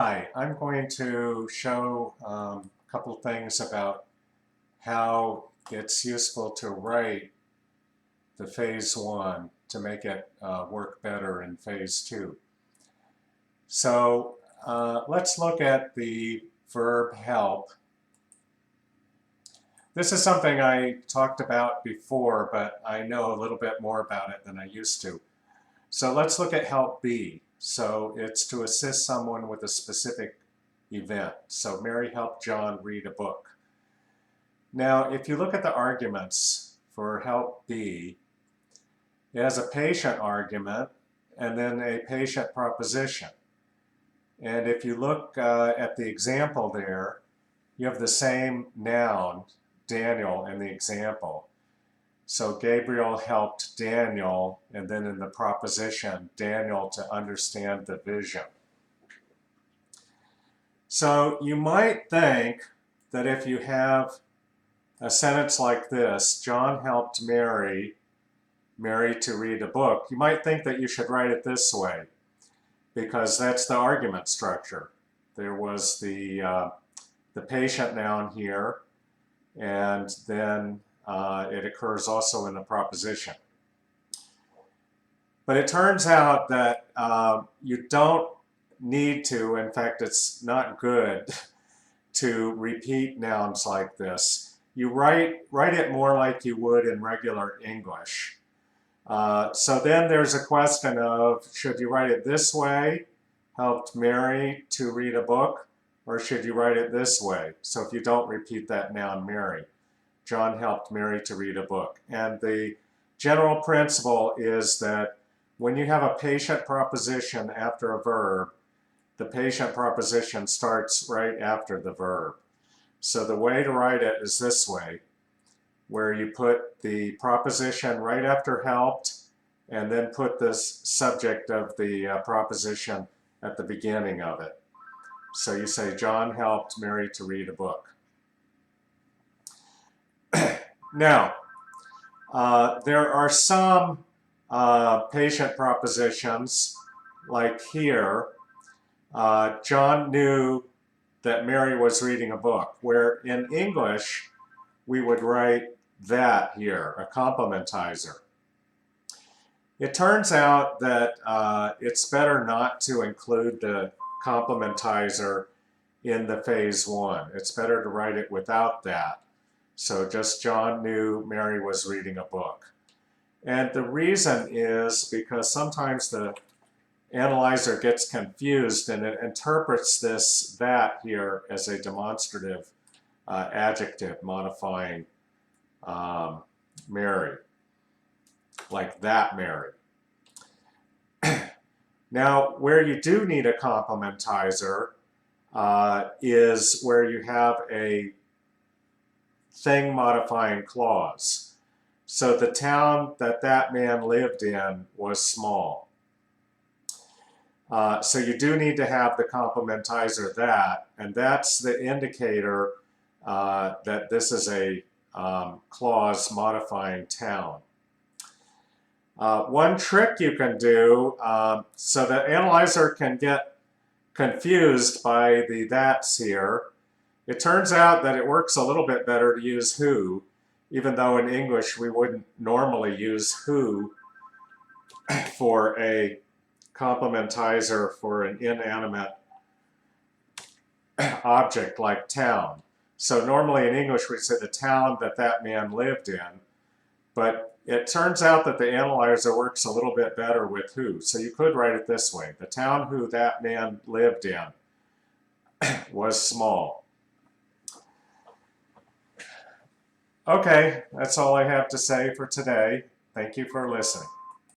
Hi, I'm going to show a couple things about how it's useful to write the phase one to make it work better in phase two. So let's look at the verb help. This is something I talked about before, but I know a little bit more about it than I used to. So let's look at help be. So it's to assist someone with a specific event. So Mary helped John read a book. Now, if you look at the arguments for help be, it has a patient argument and then a patient proposition. And if you look at the example there, you have the same noun, Daniel, in the example. So Gabriel helped Daniel, and then in the proposition, Daniel to understand the vision. So you might think that if you have a sentence like this, John helped Mary to read a book, you might think that you should write it this way, because that's the argument structure. There was the patient noun here, and then it occurs also in the proposition. But it turns out that you don't need to, in fact, it's not good to repeat nouns like this. You write it more like you would in regular English. So then there's a question of, should you write it this way, helped Mary to read a book, or should you write it this way? So if you don't repeat that noun Mary, John helped Mary to read a book. And the general principle is that when you have a patient proposition after a verb, the patient proposition starts right after the verb. So the way to write it is this way, where you put the proposition right after helped, and then put this subject of the proposition at the beginning of it. So you say, John helped Mary to read a book. Now, there are some patient propositions, like here, John knew that Mary was reading a book, where in English, we would write that here, a complementizer. It turns out that it's better not to include the complementizer in the phase one. It's better to write it without that. So just John knew Mary was reading a book. And the reason is because sometimes the analyzer gets confused and it interprets that here as a demonstrative adjective modifying Mary, like that Mary. Now, where you do need a complementizer is where you have a thing modifying clause. So the town that man lived in was small. So you do need to have the complementizer that, and that's the indicator that this is a clause modifying town. One trick you can do, so the analyzer can get confused by the that's here, it turns out that it works a little bit better to use who, even though in English we wouldn't normally use who for a complementizer for an inanimate object like town. So normally in English we say the town that man lived in, but it turns out that the analyzer works a little bit better with who. So you could write it this way, the town who that man lived in was small. Okay, that's all I have to say for today. Thank you for listening.